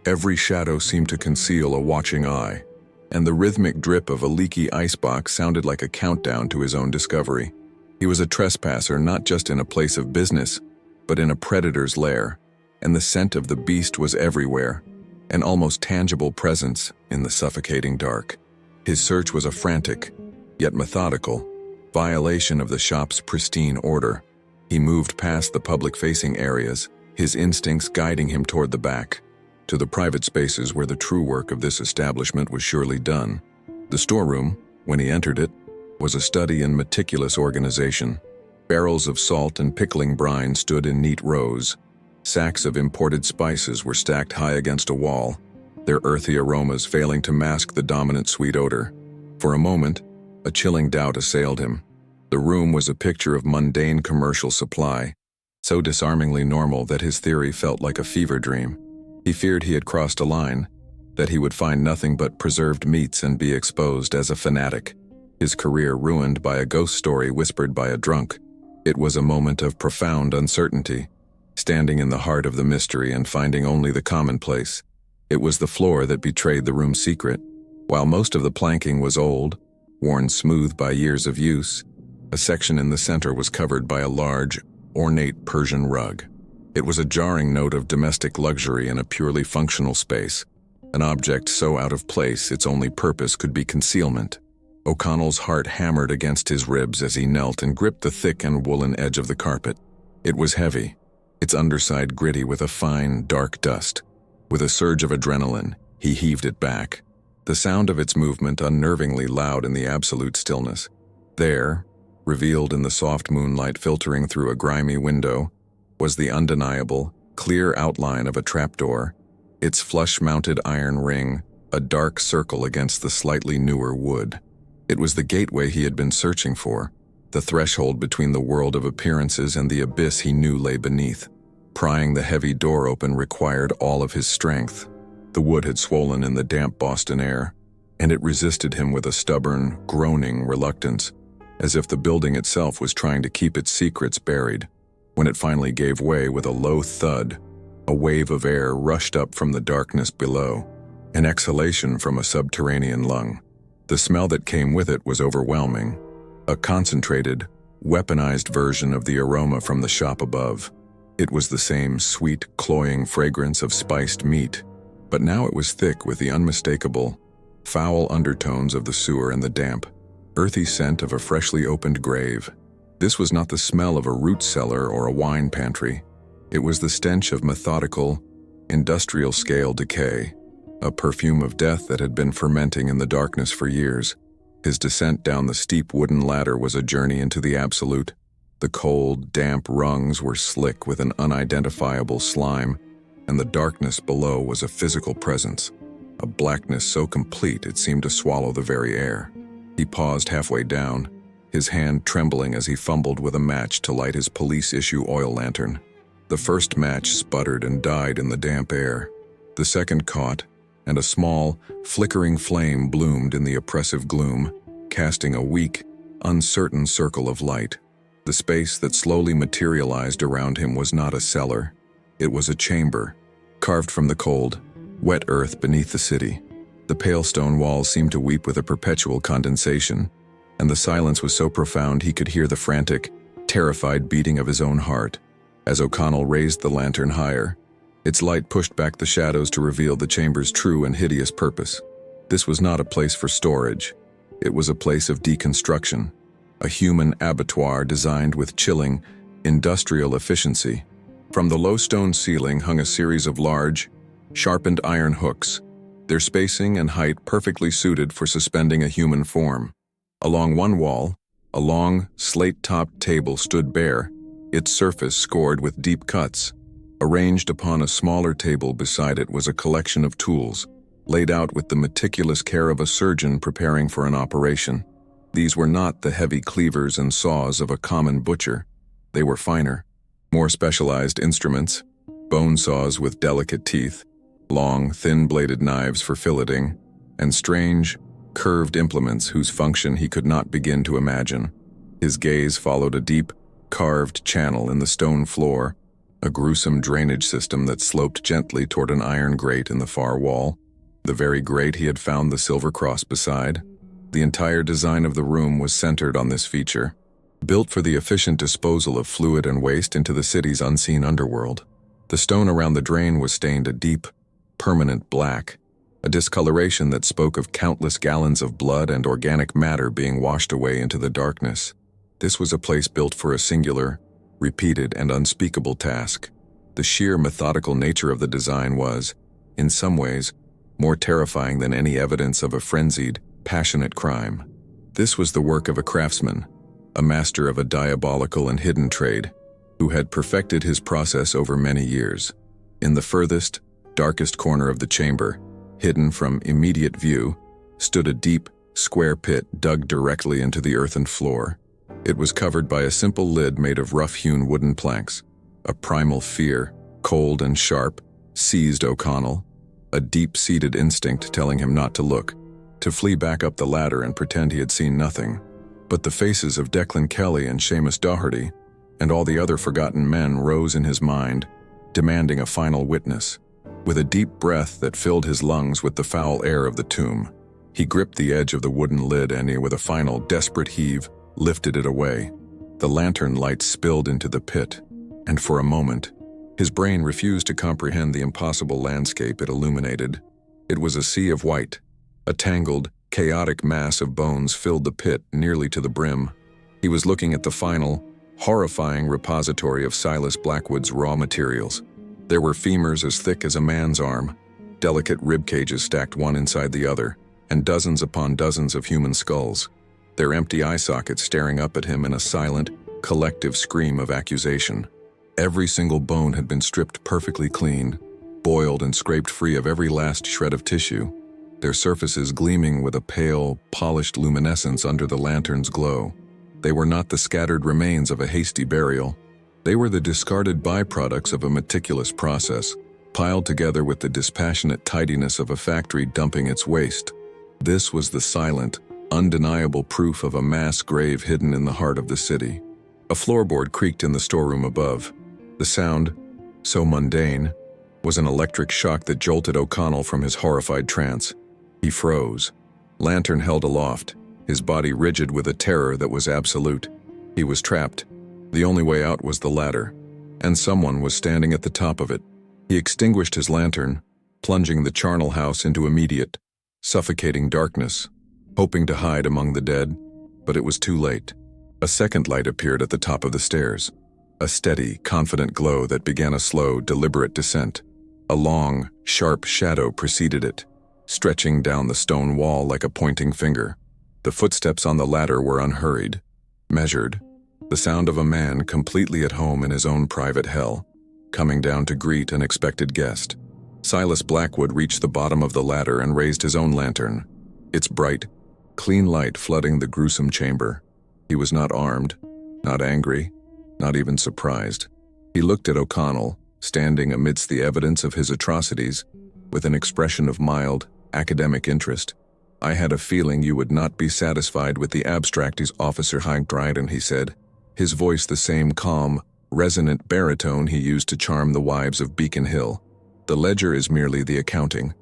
Every shadow seemed to conceal a watching eye, and the rhythmic drip of a leaky icebox sounded like a countdown to his own discovery. He was a trespasser not just in a place of business, but in a predator's lair, and the scent of the beast was everywhere, an almost tangible presence in the suffocating dark. His search was a frantic, yet methodical, violation of the shop's pristine order. He moved past the public-facing areas, his instincts guiding him toward the back, to the private spaces where the true work of this establishment was surely done. The storeroom, when he entered it, was a study in meticulous organization. Barrels of salt and pickling brine stood in neat rows. Sacks of imported spices were stacked high against a wall, their earthy aromas failing to mask the dominant sweet odor. For a moment, a chilling doubt assailed him. The room was a picture of mundane commercial supply, so disarmingly normal that his theory felt like a fever dream. He feared he had crossed a line, that he would find nothing but preserved meats and be exposed as a fanatic, his career ruined by a ghost story whispered by a drunk. It was a moment of profound uncertainty, standing in the heart of the mystery and finding only the commonplace. It was the floor that betrayed the room's secret. While most of the planking was old, worn smooth by years of use, a section in the center was covered by a large, ornate Persian rug. It was a jarring note of domestic luxury in a purely functional space, an object so out of place its only purpose could be concealment. O'Connell's heart hammered against his ribs as he knelt and gripped the thick and woolen edge of the carpet. It was heavy, its underside gritty with a fine, dark dust. With a surge of adrenaline, he heaved it back, the sound of its movement unnervingly loud in the absolute stillness. There, revealed in the soft moonlight filtering through a grimy window, was the undeniable, clear outline of a trapdoor, its flush-mounted iron ring, a dark circle against the slightly newer wood. It was the gateway he had been searching for, the threshold between the world of appearances and the abyss he knew lay beneath. Prying the heavy door open required all of his strength. The wood had swollen in the damp Boston air, and it resisted him with a stubborn, groaning reluctance, as if the building itself was trying to keep its secrets buried. When it finally gave way with a low thud, a wave of air rushed up from the darkness below, an exhalation from a subterranean lung. The smell that came with it was overwhelming, a concentrated, weaponized version of the aroma from the shop above. It was the same sweet, cloying fragrance of spiced meat, but now it was thick with the unmistakable, foul undertones of the sewer and the damp, earthy scent of a freshly opened grave. This was not the smell of a root cellar or a wine pantry. It was the stench of methodical, industrial-scale decay. a perfume of death that had been fermenting in the darkness for years. His descent down the steep wooden ladder was a journey into the absolute. The cold, damp rungs were slick with an unidentifiable slime, and the darkness below was a physical presence, a blackness so complete it seemed to swallow the very air. He paused halfway down, his hand trembling as he fumbled with a match to light his police-issue oil lantern. The first match sputtered and died in the damp air. The second caught, and a small, flickering flame bloomed in the oppressive gloom, casting a weak, uncertain circle of light. The space that slowly materialized around him was not a cellar. It was a chamber, carved from the cold, wet earth beneath the city. The pale stone walls seemed to weep with a perpetual condensation, and the silence was so profound he could hear the frantic, terrified beating of his own heart. As O'Connell raised the lantern higher, its light pushed back the shadows to reveal the chamber's true and hideous purpose. This was not a place for storage. It was a place of deconstruction, a human abattoir designed with chilling, industrial efficiency. From the low stone ceiling hung a series of large, sharpened iron hooks, their spacing and height perfectly suited for suspending a human form. Along one wall, a long, slate-topped table stood bare, its surface scored with deep cuts. Arranged upon a smaller table beside it was a collection of tools, laid out with the meticulous care of a surgeon preparing for an operation. These were not the heavy cleavers and saws of a common butcher. They were finer, more specialized instruments, bone saws with delicate teeth, long, thin-bladed knives for filleting, and strange, curved implements whose function he could not begin to imagine. His gaze followed a deep, carved channel in the stone floor, a gruesome drainage system that sloped gently toward an iron grate in the far wall, the very grate he had found the silver cross beside. The entire design of the room was centered on this feature, built for the efficient disposal of fluid and waste into the city's unseen underworld. The stone around the drain was stained a deep, permanent black, a discoloration that spoke of countless gallons of blood and organic matter being washed away into the darkness. This was a place built for a singular, repeated and unspeakable task. The sheer methodical nature of the design was, in some ways, more terrifying than any evidence of a frenzied, passionate crime. This was the work of a craftsman, a master of a diabolical and hidden trade, who had perfected his process over many years. In the furthest, darkest corner of the chamber, hidden from immediate view, stood a deep, square pit dug directly into the earthen floor. It was covered by a simple lid made of rough-hewn wooden planks. A primal fear, cold and sharp, seized O'Connell, a deep-seated instinct telling him not to look, to flee back up the ladder and pretend he had seen nothing. But the faces of Declan Kelly and Seamus Doherty, and all the other forgotten men rose in his mind, demanding a final witness. With a deep breath that filled his lungs with the foul air of the tomb, he gripped the edge of the wooden lid and, with a final, desperate heave, lifted it away. The lantern light spilled into the pit, and for a moment, his brain refused to comprehend the impossible landscape it illuminated. It was a sea of white. A tangled, chaotic mass of bones filled the pit nearly to the brim. He was looking at the final, horrifying repository of Silas Blackwood's raw materials. There were femurs as thick as a man's arm, delicate rib cages stacked one inside the other, and dozens upon dozens of human skulls, their empty eye sockets staring up at him in a silent, collective scream of accusation. Every single bone had been stripped perfectly clean, boiled and scraped free of every last shred of tissue, their surfaces gleaming with a pale, polished luminescence under the lantern's glow. They were not the scattered remains of a hasty burial. They were the discarded byproducts of a meticulous process, piled together with the dispassionate tidiness of a factory dumping its waste. This was the silent, undeniable proof of a mass grave hidden in the heart of the city. A floorboard creaked in the storeroom above. The sound, so mundane, was an electric shock that jolted O'Connell from his horrified trance. He froze, lantern held aloft, his body rigid with a terror that was absolute. He was trapped. The only way out was the ladder, and someone was standing at the top of it. He extinguished his lantern, plunging the charnel house into immediate, suffocating darkness, hoping to hide among the dead, but it was too late. A second light appeared at the top of the stairs, a steady, confident glow that began a slow, deliberate descent. A long, sharp shadow preceded it, stretching down the stone wall like a pointing finger. The footsteps on the ladder were unhurried, measured, the sound of a man completely at home in his own private hell, coming down to greet an expected guest. Silas Blackwood reached the bottom of the ladder and raised his own lantern, its bright, clean light flooding the gruesome chamber. He was not armed, not angry, not even surprised. He looked at O'Connell, standing amidst the evidence of his atrocities, with an expression of mild, academic interest. "I had a feeling you would not be satisfied with the abstracties, Officer Dryden," he said, his voice the same calm, resonant baritone he used to charm the wives of Beacon Hill. "The ledger is merely the accounting,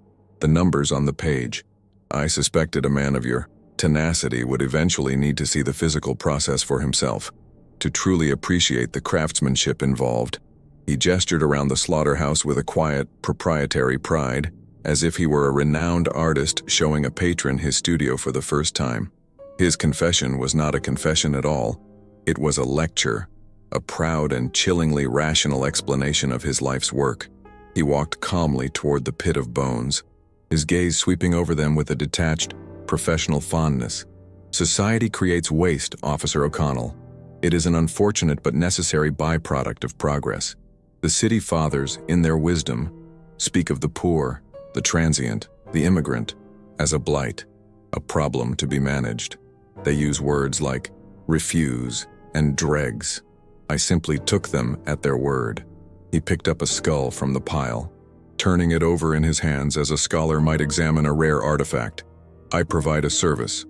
the numbers on the page. I suspected a man of your tenacity would eventually need to see the physical process for himself, to truly appreciate the craftsmanship involved." He gestured around the slaughterhouse with a quiet, proprietary pride, as if he were a renowned artist showing a patron his studio for the first time. His confession was not a confession at all. It was a lecture, a proud and chillingly rational explanation of his life's work. He walked calmly toward the pit of bones, his gaze sweeping over them with a detached, professional fondness. "Society creates waste, Officer O'Connell. It is an unfortunate but necessary byproduct of progress. The city fathers, in their wisdom, speak of the poor, the transient, the immigrant, as a blight, a problem to be managed. They use words like refuse and dregs. I simply took them at their word." He picked up a skull from the pile, turning it over in his hands as a scholar might examine a rare artifact. "I provide a service,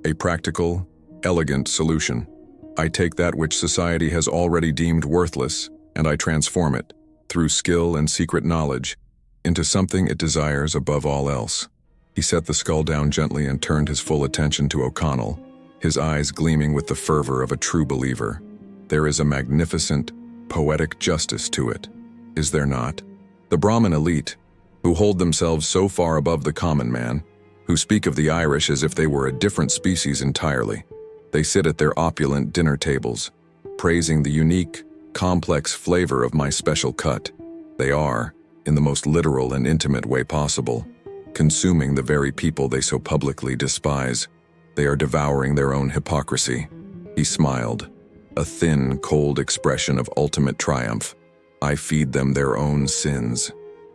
a practical, elegant solution. I take that which society has already deemed worthless, and I transform it, through skill and secret knowledge, into something it desires above all else." He set the skull down gently and turned his full attention to O'Connell, his eyes gleaming with the fervor of a true believer. "There is a magnificent, poetic justice to it, is there not? The Brahmin elite, who hold themselves so far above the common man, who speak of the Irish as if they were a different species entirely. They sit at their opulent dinner tables, praising the unique, complex flavor of my special cut. They are, in the most literal and intimate way possible, consuming the very people they so publicly despise. They are devouring their own hypocrisy." He smiled, a thin, cold expression of ultimate triumph. "I feed them their own sins,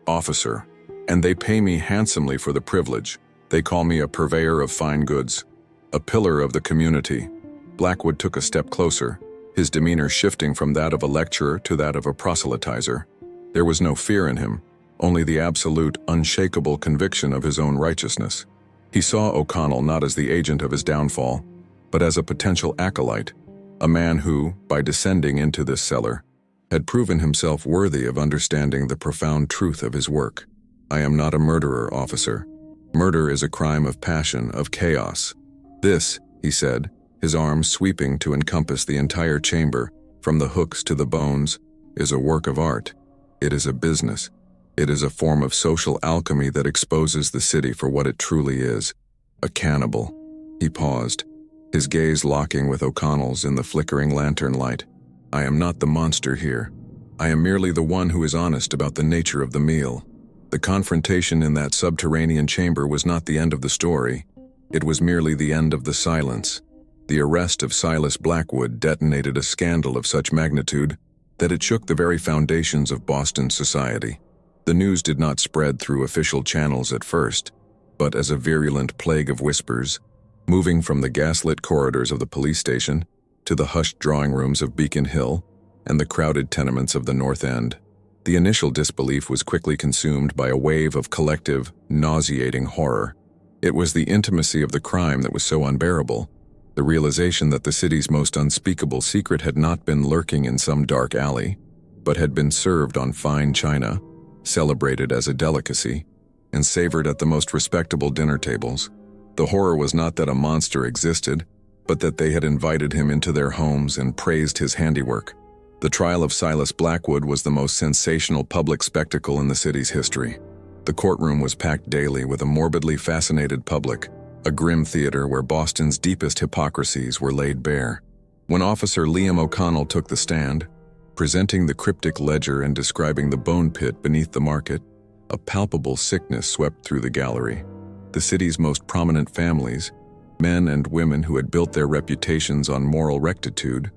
Officer, and they pay me handsomely for the privilege. They call me a purveyor of fine goods, a pillar of the community." Blackwood took a step closer, his demeanor shifting from that of a lecturer to that of a proselytizer. There was no fear in him, only the absolute, unshakable conviction of his own righteousness. He saw O'Connell not as the agent of his downfall, but as a potential acolyte, a man who, by descending into this cellar, had proven himself worthy of understanding the profound truth of his work. "I am not a murderer, Officer. Murder is a crime of passion, of chaos. This," he said, his arms sweeping to encompass the entire chamber, from the hooks to the bones, "is a work of art. It is a business. It is a form of social alchemy that exposes the city for what it truly is, a cannibal." He paused, his gaze locking with O'Connell's in the flickering lantern light. "I am not the monster here. I am merely the one who is honest about the nature of the meal. The confrontation in that subterranean chamber was not the end of the story. It was merely the end of the silence. The arrest of Silas Blackwood detonated a scandal of such magnitude that it shook the very foundations of Boston society. The news did not spread through official channels at first, but as a virulent plague of whispers, moving from the gaslit corridors of the police station to the hushed drawing rooms of Beacon Hill and the crowded tenements of the North End. The initial disbelief was quickly consumed by a wave of collective, nauseating horror. It was the intimacy of the crime that was so unbearable, the realization that the city's most unspeakable secret had not been lurking in some dark alley, but had been served on fine china, celebrated as a delicacy, and savored at the most respectable dinner tables. The horror was not that a monster existed, but that they had invited him into their homes and praised his handiwork. The trial of Silas Blackwood was the most sensational public spectacle in the city's history. The courtroom was packed daily with a morbidly fascinated public, a grim theater where Boston's deepest hypocrisies were laid bare. When Officer Liam O'Connell took the stand, presenting the cryptic ledger and describing the bone pit beneath the market, a palpable sickness swept through the gallery. The city's most prominent families, men and women who had built their reputations on moral rectitude,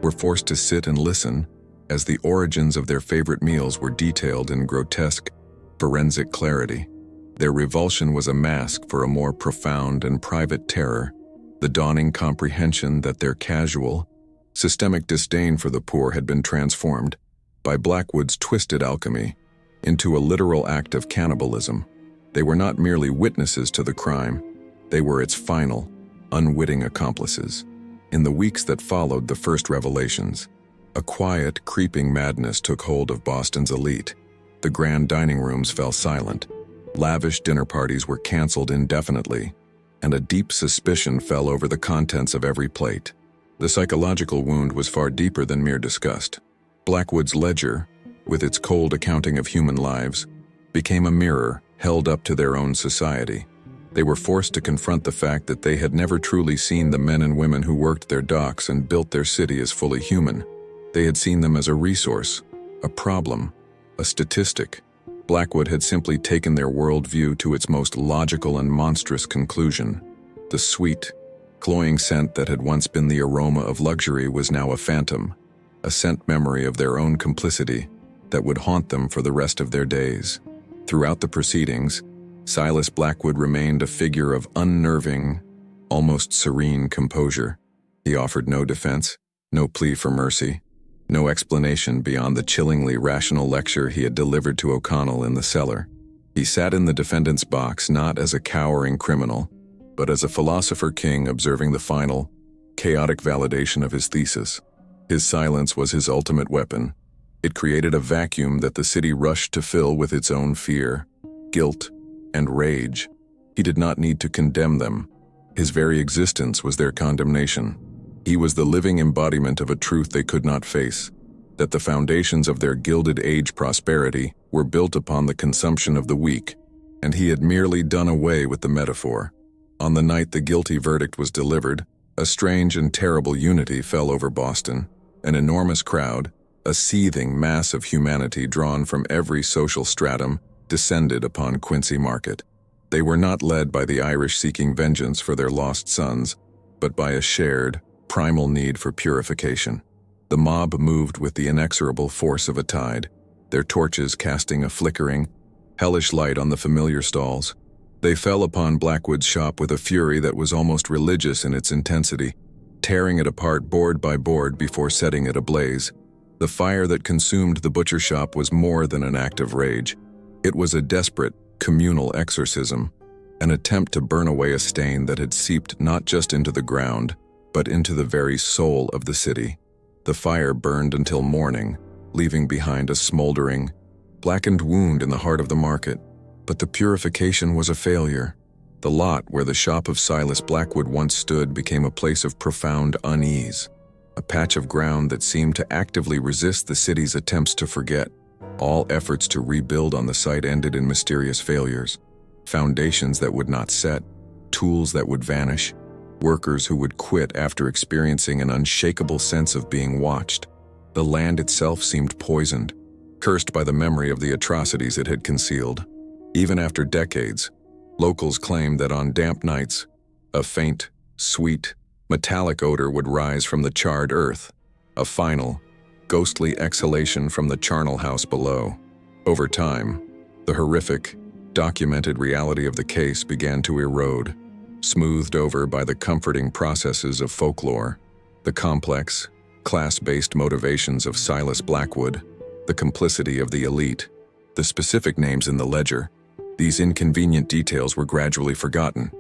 were forced to sit and listen as the origins of their favorite meals were detailed in grotesque, forensic clarity. Their revulsion was a mask for a more profound and private terror, the dawning comprehension that their casual, systemic disdain for the poor had been transformed, by Blackwood's twisted alchemy, into a literal act of cannibalism. They were not merely witnesses to the crime, they were its final, unwitting accomplices. In the weeks that followed the first revelations, a quiet, creeping madness took hold of Boston's elite. The grand dining rooms fell silent, lavish dinner parties were canceled indefinitely, and a deep suspicion fell over the contents of every plate. The psychological wound was far deeper than mere disgust. Blackwood's ledger, with its cold accounting of human lives, became a mirror held up to their own society. They were forced to confront the fact that they had never truly seen the men and women who worked their docks and built their city as fully human. They had seen them as a resource, a problem, a statistic. Blackwood had simply taken their worldview to its most logical and monstrous conclusion. The sweet, cloying scent that had once been the aroma of luxury was now a phantom, a scent memory of their own complicity that would haunt them for the rest of their days. Throughout the proceedings, Silas Blackwood remained a figure of unnerving, almost serene composure. He offered no defense, no plea for mercy, no explanation beyond the chillingly rational lecture he had delivered to O'Connell in the cellar. He sat in the defendant's box not as a cowering criminal, but as a philosopher king observing the final, chaotic validation of his thesis. His silence was his ultimate weapon. It created a vacuum that the city rushed to fill with its own fear, guilt, and rage. He did not need to condemn them. His very existence was their condemnation. He was the living embodiment of a truth they could not face, that the foundations of their Gilded Age prosperity were built upon the consumption of the weak, and he had merely done away with the metaphor. On the night the guilty verdict was delivered, a strange and terrible unity fell over Boston. An enormous crowd, a seething mass of humanity drawn from every social stratum, descended upon Quincy Market. They were not led by the Irish seeking vengeance for their lost sons, but by a shared, primal need for purification. The mob moved with the inexorable force of a tide, their torches casting a flickering, hellish light on the familiar stalls. They fell upon Blackwood's shop with a fury that was almost religious in its intensity, tearing it apart board by board before setting it ablaze. The fire that consumed the butcher shop was more than an act of rage. It was a desperate, communal exorcism, an attempt to burn away a stain that had seeped not just into the ground, but into the very soul of the city. The fire burned until morning, leaving behind a smoldering, blackened wound in the heart of the market. But the purification was a failure. The lot where the shop of Silas Blackwood once stood became a place of profound unease, a patch of ground that seemed to actively resist the city's attempts to forget. All efforts to rebuild on the site ended in mysterious failures. Foundations that would not set, tools that would vanish, workers who would quit after experiencing an unshakable sense of being watched. The land itself seemed poisoned, cursed by the memory of the atrocities it had concealed. Even after decades, locals claimed that on damp nights, a faint, sweet, metallic odor would rise from the charred earth, a final, ghostly exhalation from the charnel house below. Over time, the horrific, documented reality of the case began to erode, smoothed over by the comforting processes of folklore, the complex, class-based motivations of Silas Blackwood, the complicity of the elite, the specific names in the ledger. These inconvenient details were gradually forgotten.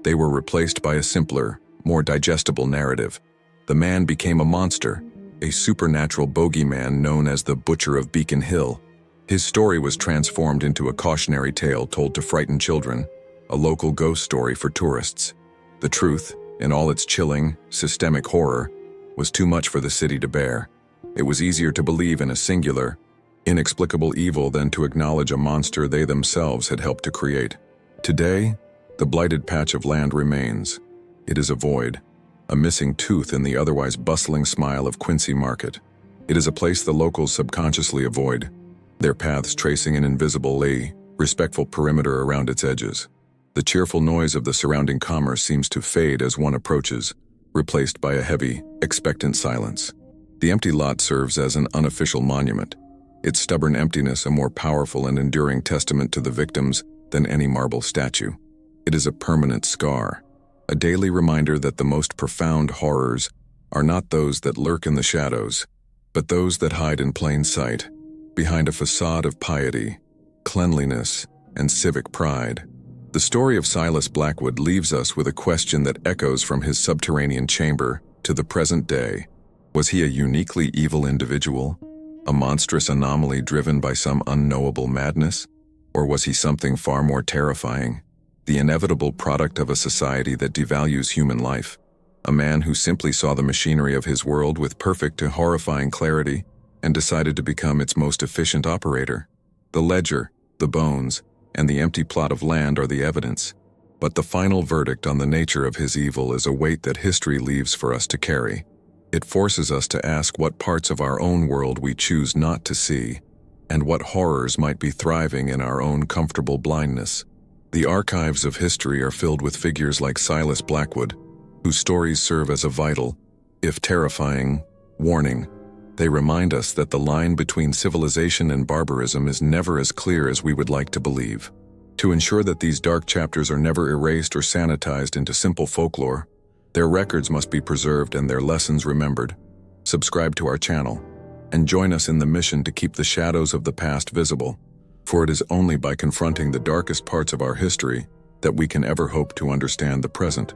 They were replaced by a simpler, more digestible narrative. The man became a monster, a supernatural bogeyman known as the Butcher of Beacon Hill. His story was transformed into a cautionary tale told to frighten children, a local ghost story for tourists. The truth, in all its chilling, systemic horror, was too much for the city to bear. It was easier to believe in a singular, inexplicable evil than to acknowledge a monster they themselves had helped to create. Today, the blighted patch of land remains. It is a void, a missing tooth in the otherwise bustling smile of Quincy Market. It is a place the locals subconsciously avoid, their paths tracing an invisible, respectful perimeter around its edges. The cheerful noise of the surrounding commerce seems to fade as one approaches, replaced by a heavy, expectant silence. The empty lot serves as an unofficial monument, its stubborn emptiness a more powerful and enduring testament to the victims than any marble statue. It is a permanent scar, a daily reminder that the most profound horrors are not those that lurk in the shadows, but those that hide in plain sight, behind a facade of piety, cleanliness, and civic pride. The story of Silas Blackwood leaves us with a question that echoes from his subterranean chamber to the present day. Was he a uniquely evil individual, a monstrous anomaly driven by some unknowable madness? Or was he something far more terrifying, the inevitable product of a society that devalues human life, a man who simply saw the machinery of his world with perfect to horrifying clarity and decided to become its most efficient operator? The ledger, the bones, and the empty plot of land are the evidence, but the final verdict on the nature of his evil is a weight that history leaves for us to carry. It forces us to ask what parts of our own world we choose not to see, and what horrors might be thriving in our own comfortable blindness. The archives of history are filled with figures like Silas Blackwood, whose stories serve as a vital, if terrifying, warning. They remind us that the line between civilization and barbarism is never as clear as we would like to believe. To ensure that these dark chapters are never erased or sanitized into simple folklore, their records must be preserved and their lessons remembered. Subscribe to our channel and join us in the mission to keep the shadows of the past visible, for it is only by confronting the darkest parts of our history that we can ever hope to understand the present.